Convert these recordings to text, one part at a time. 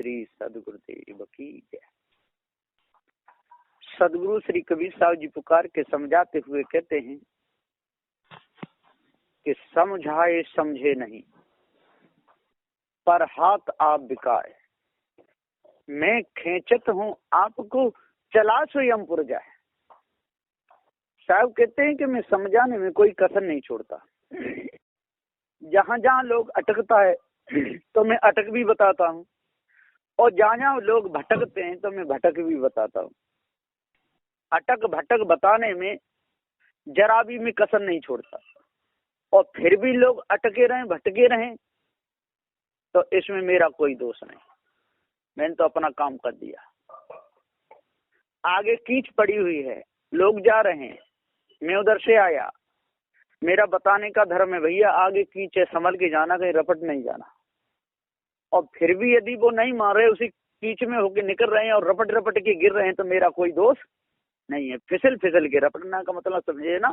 श्री सदगुरुदेव की जय। सदगुरु श्री कबीर साहब जी पुकार के समझाते हुए कहते हैं कि समझाए समझे नहीं, पर हाथ आप बिकाए। मैं खींचत हूँ आपको, चला स्वयं पुर जाए। साहब कहते हैं कि मैं समझाने में कोई कसर नहीं छोड़ता। जहां जहां लोग अटकता है तो मैं अटक भी बताता हूँ, और जहां जहां लोग भटकते हैं तो मैं भटक भी बताता हूँ। अटक भटक बताने में जरा भी मैं कसर नहीं छोड़ता, और फिर भी लोग अटके रहें भटके रहें तो इसमें मेरा कोई दोष नहीं। मैंने तो अपना काम कर दिया। आगे कीच पड़ी हुई है, लोग जा रहे हैं, मैं उधर से आया, मेरा बताने का धर्म है भैया आगे कीच है, संभल के जाना, कहीं रपट नहीं जाना। और फिर भी यदि वो नहीं मान रहे, उसी कीच में होके निकल रहे हैं और रपट रपट के गिर रहे हैं तो मेरा कोई दोष नहीं है। फिसल फिसल के, रपटना का मतलब समझे ना,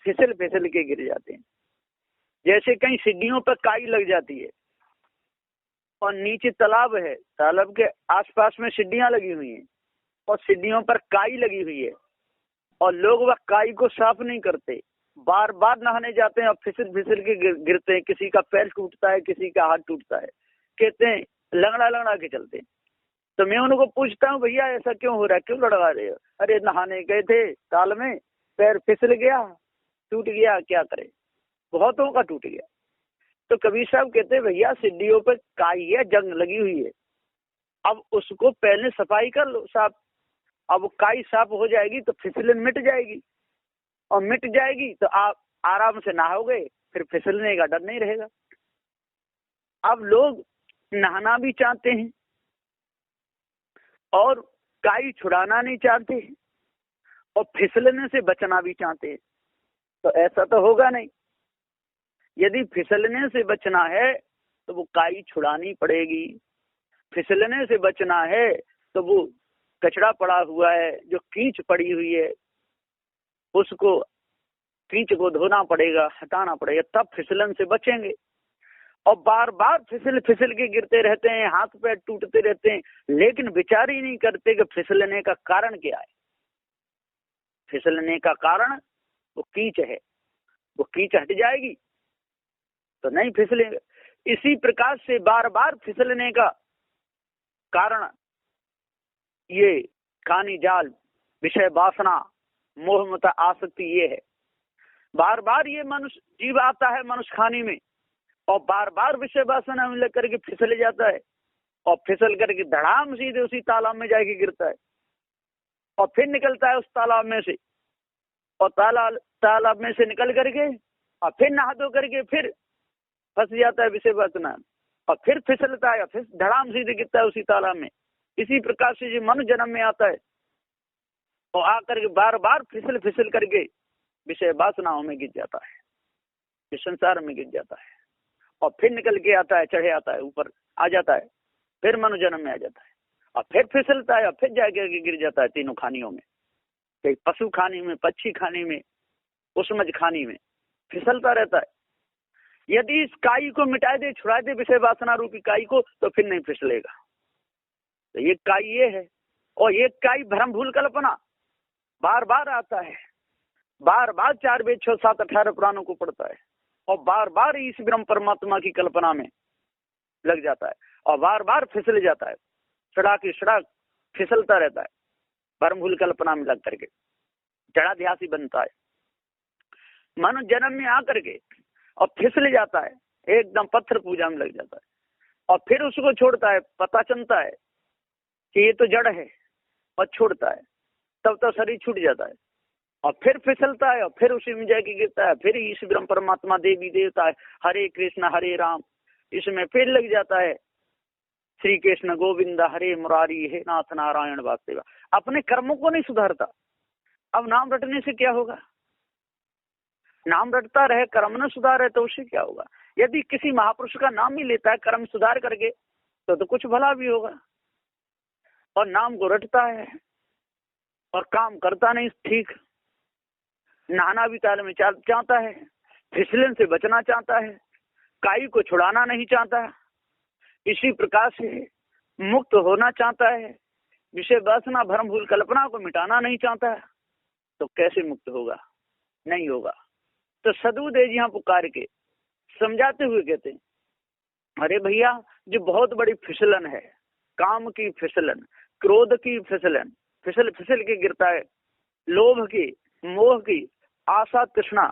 फिसल फिसल के गिर जाते हैं। जैसे कहीं सीढ़ियों पर काई लग जाती है और नीचे तालाब है, तालाब के आसपास में सीढ़ियां लगी हुई हैं और सीढ़ियों पर काई लगी हुई है, और लोग वह काई को साफ नहीं करते, बार बार नहाने जाते हैं और फिसल फिसल के गिरते हैं। किसी का पैर टूटता है, किसी का हाथ टूटता है, कहते हैं लंगड़ा लंगड़ा के चलते हैं। तो मैं उनको पूछता हूँ भैया ऐसा क्यों हो रहा है, क्यों लड़वा रहे हो? अरे नहाने गए थे ताल में, पैर फिसल गया, टूट गया, क्या करे, बहुतों का टूट गया। तो कबीर साहब कहते हैं भैया सीढ़ियों पर काई है, जंग लगी हुई है, अब उसको पहले सफाई कर लो साफ। अब काई साफ हो जाएगी तो फिसलन मिट जाएगी, और मिट जाएगी तो आप आराम से नहाओगे, फिर फिसलने का डर नहीं रहेगा। अब लोग नहाना भी चाहते हैं और काई छुड़ाना नहीं चाहते हैं, और फिसलने से बचना भी चाहते हैं, तो ऐसा तो होगा नहीं। यदि फिसलने से बचना है तो वो काई छुड़ानी पड़ेगी, फिसलने से बचना है तो वो कचरा पड़ा हुआ है, जो कीच पड़ी हुई है, उसको कीच को धोना पड़ेगा, हटाना पड़ेगा, तब फिसलन से बचेंगे। और बार बार फिसल फिसल के गिरते रहते हैं, हाथ पैर टूटते रहते हैं, लेकिन विचार ही नहीं करते कि फिसलने का कारण क्या है। फिसलने का कारण वो कीच है, वो कीच हट जाएगी तो नहीं फिसलेंगे। इसी प्रकार से बार बार फिसलने का कारण ये खानी जाल, विषय वासना, मोह मत आसक्ति, ये है। बार बार ये मनुष्य जीव आता है मनुष्य खानी में, और बार बार विषय वासना में लग करके फिसल जाता है, और फिसल करके धड़ाम सीधे उसी तालाब में जाके गिरता है, और फिर निकलता है उस तालाब में से, और तालाब में से निकल करके और फिर नहा धो करके फिर फंस जाता है विषय वासना, और फिर फिसलता है, फिर धड़ाम सीधे गिरता है उसी तालाब में। इसी प्रकार से जो मनुष्य जन्म में आता है और आकर के बार बार फिसल फिसल करके विषय वासनाओं में गिर जाता है, इस संसार में गिर जाता है, और फिर निकल के आता है, चढ़े आता है, ऊपर आ जाता है, फिर मनुष्य जन्म में आ जाता है, और फिर फिसलता है, और फिर जाकर के गिर जाता है तीनों खानियों में, कहीं पशु खानी में, पक्षी खानी में, उसमज खानी में फिसलता रहता है। यदि इस काई को मिटा दे, छुड़ा दे विषय वासना रूपी काई को, तो फिर नहीं फिसलेगा। तो ये काई ये है, और ये काई भ्रम भूल कल्पना बार बार आता है, बार बार 4 वेद 6 7 18 पुराणों को पढ़ता है, और बार बार इस ब्रह्म परमात्मा की कल्पना में लग जाता है, और बार बार फिसल जाता है, सड़ाक फिसलता रहता है, भ्रम भूल कल्पना में लग करके जड़ाध्यासी बनता है। मानो जन्म में आकर के और फिसल जाता है, एकदम पत्थर पूजा में लग जाता है, और फिर उसको छोड़ता है, पता चलता है कि ये तो जड़ है, और छोड़ता है, तब तो शरीर छूट जाता है, और फिर फिसलता है, और फिर उसी में जाके गिरता है, फिर इस ब्रह्म परमात्मा देवी देवता है, हरे कृष्ण हरे राम, इसमें फिर लग जाता है, श्री कृष्ण गोविंद हरे मुरारी, हे नाथ नारायण वासुदेव। अपने कर्मों को नहीं सुधारता। अब नाम रटने से क्या होगा? नाम रटता रहे, कर्म न सुधारे तो उससे क्या होगा? यदि किसी महापुरुष का नाम ही लेता है कर्म सुधार करके तो कुछ भला भी होगा, और नाम को रटता है और काम करता नहीं ठीक, नहाना भी ताल में चाहता है, फिसलन से बचना चाहता है, काई को छुड़ाना नहीं चाहता। इसी प्रकार से मुक्त होना चाहता है, विषय वासना भ्रम भूल कल्पना को मिटाना नहीं चाहता है, तो कैसे मुक्त होगा? नहीं होगा। तो सदुदेव जी यहाँ पुकार के समझाते हुए कहते हैं, अरे भैया, जो बहुत बड़ी फिसलन है, काम की फिसलन, क्रोध की फिसलन, फिसल फिसल के गिरता है, लोभ की, मोह की, आशा तृष्णा,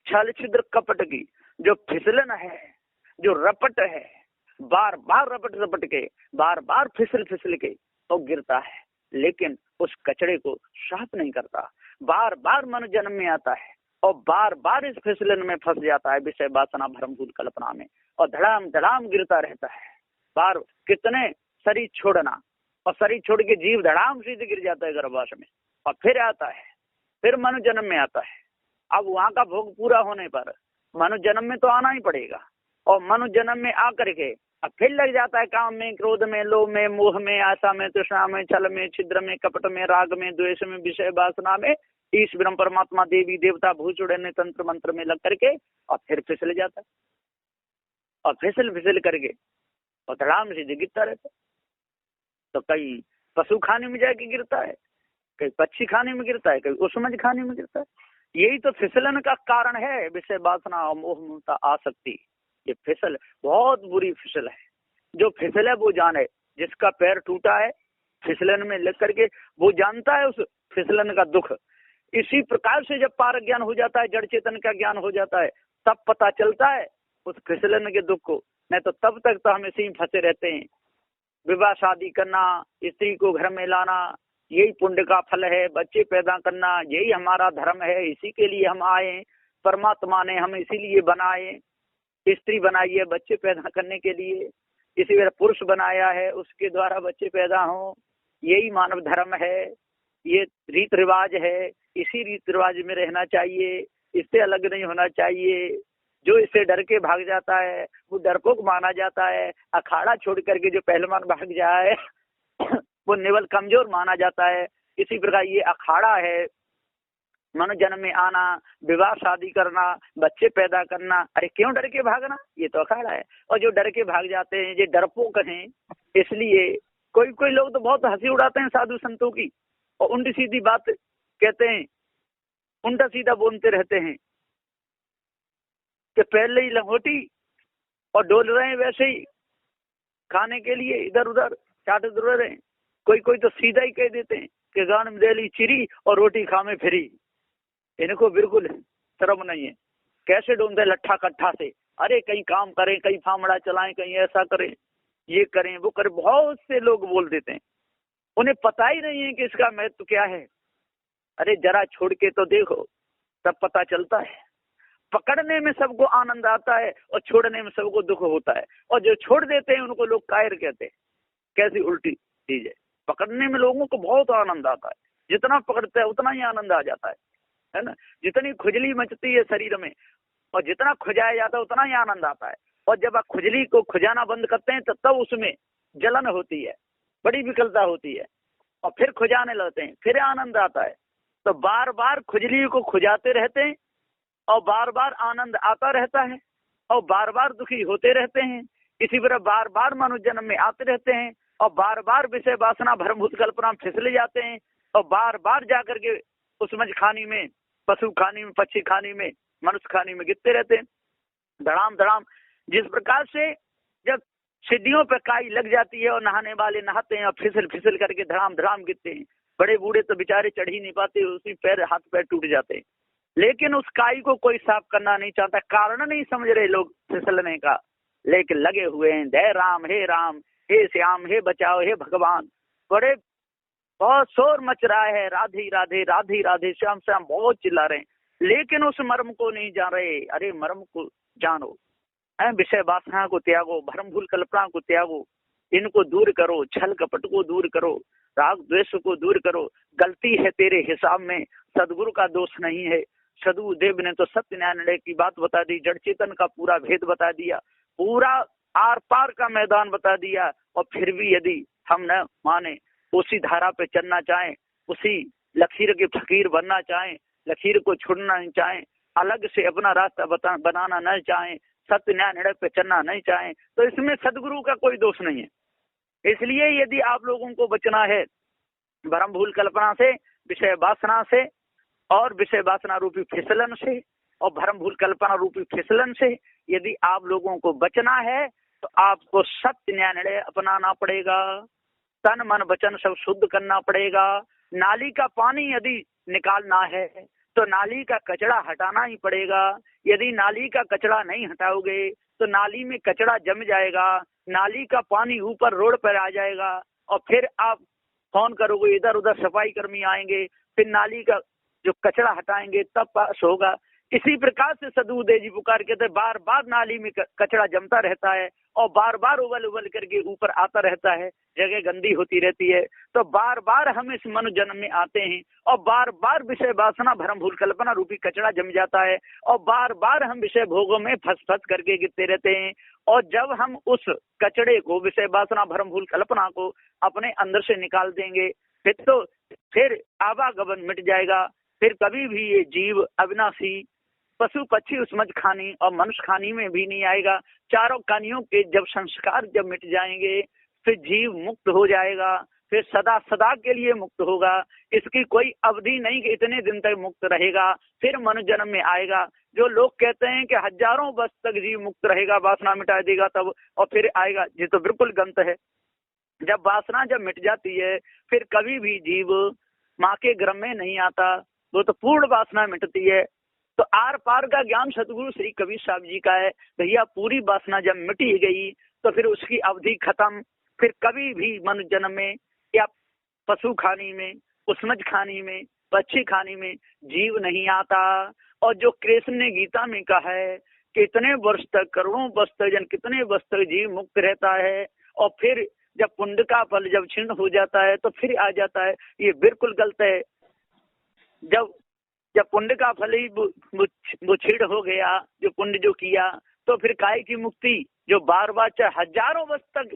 छल छिद्र कपट की जो फिसलन है, जो रपट है, बार बार रपट रपट के, बार बार फिसल फिसल के तो गिरता है, लेकिन उस कचड़े को साफ नहीं करता, बार बार मन जन्म में आता है और बार बार इस फिसलन में फंस जाता है, विषय वासना भ्रम भूल कल्पना में, और धड़ाम धड़ाम गिरता रहता है। बार कितने शरीर छोड़ना, और शरीर छोड़ के जीव धड़ाम सीधे गिर जाता है गर्भाश में, और फिर आता है, फिर मनु जन्म में आता है। अब वहां का भोग पूरा होने पर मनु जन्म में तो आना ही पड़ेगा, और मनु जन्म में आकर के अब फिर लग जाता है काम में, क्रोध में, लोभ में, मोह में, आशा में, तृष्णा में, छल में, छिद्र में, कपट में, राग में, द्वेष में, विषय वासना में, ईश ब्रह्म परमात्मा देवी देवता भूत चुड़ैल तंत्र मंत्र में लग करके और फिर फिसल जाता है, और फिसल फिसल करके और धड़ाम से गिरता रहता है। तो कहीं पशु खाने में जाके गिरता है, कहीं पक्षी खाने में गिरता है, कहीं उसमझ खाने में गिरता है। यही तो फिसलन का कारण है, विषय वासना और मोह ममता आसक्ति। ये फिसल बहुत बुरी फिसल है। जो फिसल है वो जाने, जिसका पैर टूटा है फिसलन में लग करके वो जानता है उस फिसलन का दुख। इसी प्रकार से जब पार ज्ञान हो जाता है, जड़ चेतन का ज्ञान हो जाता है, तब पता चलता है उस फिसलन के दुख को। नहीं तो तब तक तो हम इसी में फंसे रहते हैं। विवाह शादी करना, स्त्री को घर में लाना, यही पुण्य का फल है, बच्चे पैदा करना यही हमारा धर्म है, इसी के लिए हम आए, परमात्मा ने हमें इसीलिए बनाए, स्त्री बनाई है बच्चे पैदा करने के लिए, इसी तरह पुरुष बनाया है उसके द्वारा बच्चे पैदा हों, यही मानव धर्म है, ये रीत रिवाज है, इसी रीत रिवाज में रहना चाहिए, इससे अलग नहीं होना चाहिए। जो इससे डर के भाग जाता है वो डरपोक माना जाता है। अखाड़ा छोड़ करके जो पहलवान भाग जाए वो निवल कमजोर माना जाता है। इसी प्रकार ये अखाड़ा है, मनु जन्म में आना, विवाह शादी करना, बच्चे पैदा करना। अरे क्यों डर के भागना, ये तो अखाड़ा है। और जो डर के भाग जाते हैं ये डरपोक हैं। इसलिए कोई कोई लोग तो बहुत हंसी उड़ाते हैं साधु संतों की, और उल्टी सीधी बात कहते हैं, उल्टा सीधा बोलते रहते हैं कि पहले ही लंगोटी और डोल रहे हैं वैसे ही खाने के लिए इधर उधर चाट रहे हैं। कोई कोई तो सीधा ही कह देते हैं कि गान में देली चिरी और रोटी खामे फिरी। इनको बिल्कुल शर्म नहीं है, कैसे ढूंढते लट्ठा कट्ठा से। अरे कहीं काम करें, कहीं फामड़ा चलाएं, कहीं ऐसा करें, ये करें वो करें, बहुत से लोग बोल देते हैं। उन्हें पता ही नहीं है कि इसका महत्व क्या है। अरे जरा छोड़ के तो देखो, तब पता चलता है। पकड़ने में सबको आनंद आता है और छोड़ने में सबको दुख होता है, और जो छोड़ देते हैं उनको लोग कायर कहते हैं। कैसी उल्टी चीज है। पकड़ने में लोगों को बहुत आनंद आता है, जितना पकड़ते हैं उतना ही आनंद आ जाता है ना। जितनी खुजली मचती है शरीर में और जितना खुजाया जाता है उतना ही आनंद आता है। और जब आप खुजली को खुजाना बंद करते हैं तो तब उसमें जलन होती है, बड़ी विकलता होती है, और फिर खुजाने लगते हैं, फिर आनंद आता है। तो बार बार खुजली को खुजाते रहते हैं और बार बार आनंद आता रहता है, और बार बार दुखी होते रहते हैं। इसी तरह बार बार मनुष्य जन्म में आते रहते हैं और बार बार विषय वासना भ्रमभूत कल्पना में फिसले जाते हैं, और बार बार जाकर के उस मज खानी में, पशु खानी में, पक्षी खानी में, मनुष्य खानी में गिरते रहते हैं। धड़ाम धड़ाम जिस प्रकार से जब सीढ़ियों पर काई लग जाती है और नहाने वाले नहाते हैं और फिसल फिसल करके धड़ाम धड़ाम गिरते हैं। बड़े बूढ़े तो बेचारे चढ़ ही नहीं पाते, उसी पैर हाथ पैर टूट जाते हैं। लेकिन उस काई को कोई साफ करना नहीं चाहता, कारण नहीं समझ रहे लोग फिसलने का, लेकिन लगे हुए हैं जय राम, हे श्याम, हे बचाओ, हे भगवान। बड़े बहुत शोर मच रहा है, राधे राधे राधे राधे श्याम श्याम बहुत चिल्ला रहे हैं, लेकिन उस मर्म को नहीं जान रहे। अरे मर्म को जानो, विषय वासना को त्यागो, भ्रम भूल कल्पना को त्यागो, इनको दूर करो, छल कपट को दूर करो, राग द्वेष को दूर करो। गलती है तेरे हिसाब में, सदगुरु का दोष नहीं है। सदुदेव ने तो सत्य न्याय की बात बता दी, जड़ चेतन का पूरा भेद बता दिया, पूरा आर पार का मैदान बता दिया। और फिर भी यदि हम न माने, उसी धारा पे चलना चाहें, उसी लकीर के फकीर बनना चाहें, लकीर को छोड़ना नहीं चाहें, अलग से अपना रास्ता बनाना नहीं चाहें, सत्य न्याय निर्णय पे चलना नहीं चाहें, तो इसमें सदगुरु का कोई दोष नहीं है। इसलिए यदि आप लोगों को बचना है भ्रम भूल कल्पना से, विषय वासना से और विषय वासना रूपी फिसलन से और भ्रम भूल कल्पना रूपी फिसलन से यदि आप लोगों को बचना है तो आपको सत्य निर्णय अपनाना पड़ेगा, तन मन वचन सब शुद्ध करना पड़ेगा। नाली का पानी यदि निकालना है तो नाली का कचरा हटाना ही पड़ेगा। यदि नाली का कचरा नहीं हटाओगे तो नाली में कचरा जम जाएगा, नाली का पानी ऊपर रोड पर आ जाएगा और फिर आप फोन करोगे, इधर उधर सफाई कर्मी आएंगे, फिर नाली का जो कचरा हटाएंगे तब पास होगा। इसी प्रकार से सदुदेव जी पुकार कहते बार बार नाली में कचरा जमता रहता है और बार बार उबल उबल करके ऊपर आता रहता है, जगह गंदी होती रहती है। तो बार बार हम इस मनु जन्म में आते हैं और बार बार विषय वासना भ्रम भूल कल्पना रूपी कचरा जम जाता है और बार बार हम विषय भोगों में फंस फंस करके गिरते रहते हैं। और जब हम उस कचड़े को, विषय वासना भ्रम भूल कल्पना को अपने अंदर से निकाल देंगे फिर आवागमन मिट जाएगा। फिर कभी भी ये जीव अविनाशी पशु पक्षी उस मज खानी और मनुष्य खानी में भी नहीं आएगा। चारों कानियों के जब संस्कार जब मिट जाएंगे फिर जीव मुक्त हो जाएगा, फिर सदा सदा के लिए मुक्त होगा। इसकी कोई अवधि नहीं कि इतने दिन तक मुक्त रहेगा, फिर मनुष्य जन्म में आएगा। जो लोग कहते हैं कि हजारों वर्ष तक जीव मुक्त रहेगा, वासना मिटा देगा तब और फिर आएगा, ये तो बिल्कुल गलत है। जब वासना जब मिट जाती है फिर कभी भी जीव माँ के गर्भ में नहीं आता, वो तो पूर्ण वासना मिटती है। तो आर पार का ज्ञान सतगुरु श्री कबीर साहब जी का है। भैया पूरी वासना जब मिटी गई तो फिर उसकी अवधि खत्म, फिर कभी भी मनुष्य जन्म में या पशु खानी में, उसमज खानी में, पक्षी खानी में जीव नहीं आता। और जो कृष्ण ने गीता में कहा है कितने वर्ष तक, करोड़ों वर्ष तक, जन कितने वर्ष तक जीव मुक्त रहता है और फिर जब पुण्य का फल जब क्षीण हो जाता है तो फिर आ जाता है, ये बिल्कुल गलत है। जब पुण्य का फल ही वो छीड़ हो गया, जो पुण्य जो किया, तो फिर काय की मुक्ति। जो बार बार चाहे हजारों वर्ष तक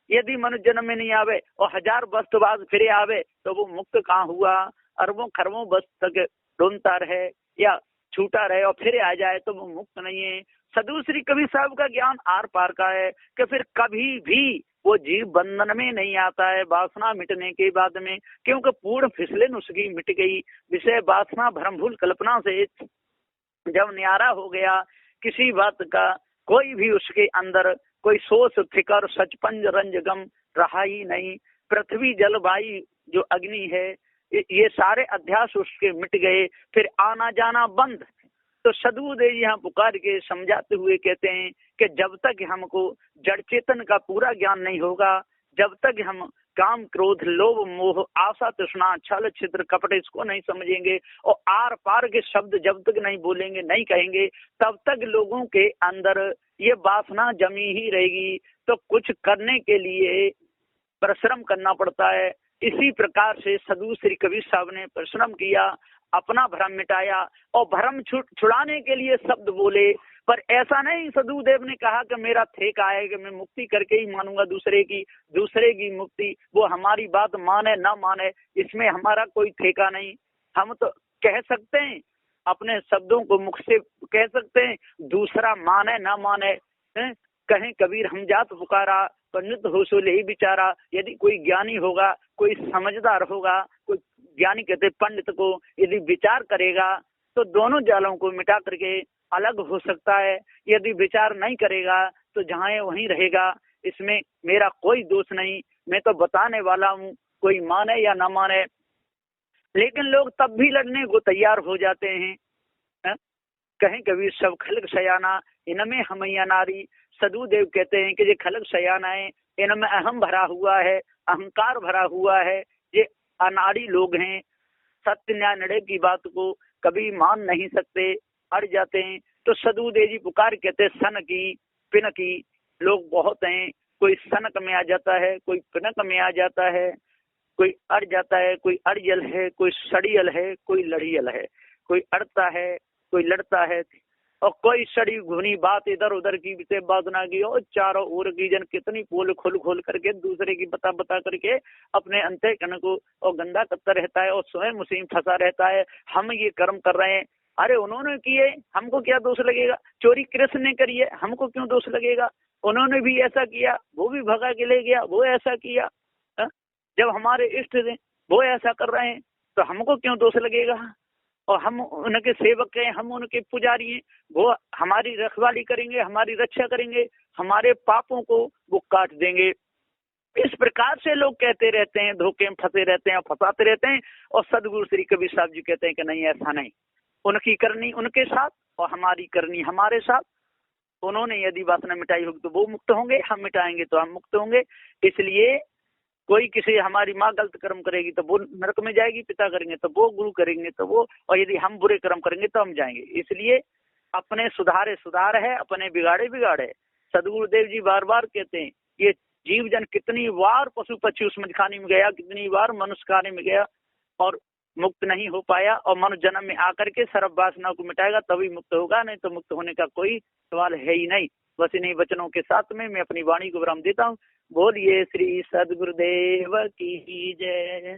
यदि मनुष्य जन्म में नहीं आवे और 1000 वर्ष बाद फिर आवे तो वो मुक्त कहाँ हुआ। अरबों खरबों वर्ष तक ढूंढता रहे या छूटा रहे और फिर आ जाए तो वो मुक्त नहीं है। सदु श्री कबीर साहब का ज्ञान आर पार का है कि फिर कभी भी वो जीव बंधन में नहीं आता है वासना मिटने के बाद में, क्योंकि पूर्ण फिसलन उसकी मिट गई। विषय वासना भ्रम भूल कल्पना से जब न्यारा हो गया, किसी बात का कोई भी उसके अंदर कोई सोच फिकर सचपंज रंजगम रहा ही नहीं। पृथ्वी जल वायु जो अग्नि है ये सारे अध्यास उसके मिट गए, फिर आना जाना बंद। तो सदुदेव यहाँ पुकार के समझाते हुए कहते हैं कि जब तक हमको जड़ चेतन का पूरा ज्ञान नहीं होगा, जब तक हम काम क्रोध लोभ मोह आशा तृष्णा छल छिद्र कपट इसको नहीं समझेंगे और आर पार के शब्द जब तक नहीं बोलेंगे, नहीं कहेंगे, तब तक लोगों के अंदर ये वासना जमी ही रहेगी। तो कुछ करने के लिए परिश्रम करना पड़ता है। इसी प्रकार से सदु श्री कबीर साहब ने परिश्रम किया, अपना भ्रम मिटाया और भ्रम छुड़ाने के लिए शब्द बोले। पर ऐसा नहीं सदुदेव ने कहा कि मेरा ठेका है कि मैं मुक्ति करके ही मानूंगा दूसरे की मुक्ति। वो हमारी बात माने ना माने इसमें हमारा कोई ठेका नहीं। हम तो कह सकते हैं, अपने शब्दों को मुख से कह सकते हैं, दूसरा माने ना माने। कहें कबीर हम जात पुकारा पंडित हो सो ले बिचारा। यदि कोई ज्ञानी होगा, कोई समझदार होगा, कोई ज्ञानी कहते पंडित को यदि विचार करेगा तो दोनों जालों को मिटा करके अलग हो सकता है। यदि विचार नहीं करेगा तो जहाँ है वहीं रहेगा। इसमें मेरा कोई दोष नहीं, मैं तो बताने वाला हूँ, कोई माने या ना माने। लेकिन लोग तब भी लड़ने को तैयार हो जाते हैं। कहें कभी सब खलक सयाना इनमें हमैया नारी। सदुदेव कहते हैं कि ये खलक सयाना है, इनमें अहम भरा हुआ है, अहंकार भरा हुआ है, ये अनाड़ी लोग हैं। सत्य न्याय निर्णय की बात को कभी मान नहीं सकते, अड़ जाते हैं। तो सदुदेव जी पुकार कहते सन की पिन की लोग बहुत हैं। कोई सनक में आ जाता है, कोई पिनक में आ जाता है, कोई अड़ जाता है, कोई अड़ियल है, कोई सड़ियल है, कोई लड़ियल है। कोई अड़ता है, कोई लड़ता है और कोई सड़ी घुनी बात इधर उधर की विषय बात ना की और चारों ओर की जन कितनी पोल खोल खोल करके दूसरे की बता बता करके अपने अंतःकरण को और गंदा करता रहता है और स्वयं उसी में फंसा रहता है। हम ये कर्म कर रहे हैं, अरे उन्होंने किए, हमको क्या दोष लगेगा। चोरी कृष्ण ने करी है, हमको क्यों दोष लगेगा। उन्होंने भी ऐसा किया, वो भी भगा के ले गया, वो ऐसा किया। जब हमारे इष्ट थे वो ऐसा कर रहे हैं तो हमको क्यों दोष लगेगा? और हम उनके सेवक हैं, हम उनके पुजारी हैं, वो हमारी रखवाली करेंगे, हमारी रक्षा करेंगे, हमारे पापों को वो काट देंगे। इस प्रकार से लोग कहते रहते हैं, धोखे में फंसे रहते हैं, फंसाते रहते हैं। और सदगुरु श्री कबीर साहब जी कहते हैं कि नहीं, ऐसा नहीं, उनकी करनी उनके साथ और हमारी करनी हमारे साथ। उन्होंने यदि वासना मिटाई होगी तो वो मुक्त होंगे, हम मिटाएंगे तो हम मुक्त होंगे। इसलिए कोई किसी, हमारी माँ गलत कर्म करेगी तो वो नरक में जाएगी, पिता करेंगे तो वो, गुरु करेंगे तो वो, और यदि हम बुरे कर्म करेंगे तो हम जाएंगे। इसलिए अपने सुधारे सुधार है, अपने बिगाड़े बिगाड़े। सदगुरुदेव जी बार बार कहते हैं, ये जीव जन कितनी बार पशु पक्षी उस मजखाने में गया, कितनी बार मनुष्य खाने में गया और मुक्त नहीं हो पाया, और मनुष्य जन्म में आकर के सर्व वासना को मिटाएगा तभी मुक्त होगा, नहीं तो मुक्त होने का कोई सवाल है ही नहीं। बस इन्हीं वचनों के साथ में मैं अपनी वाणी को विराम देता हूँ। बोलिए श्री सदगुरुदेव की जय।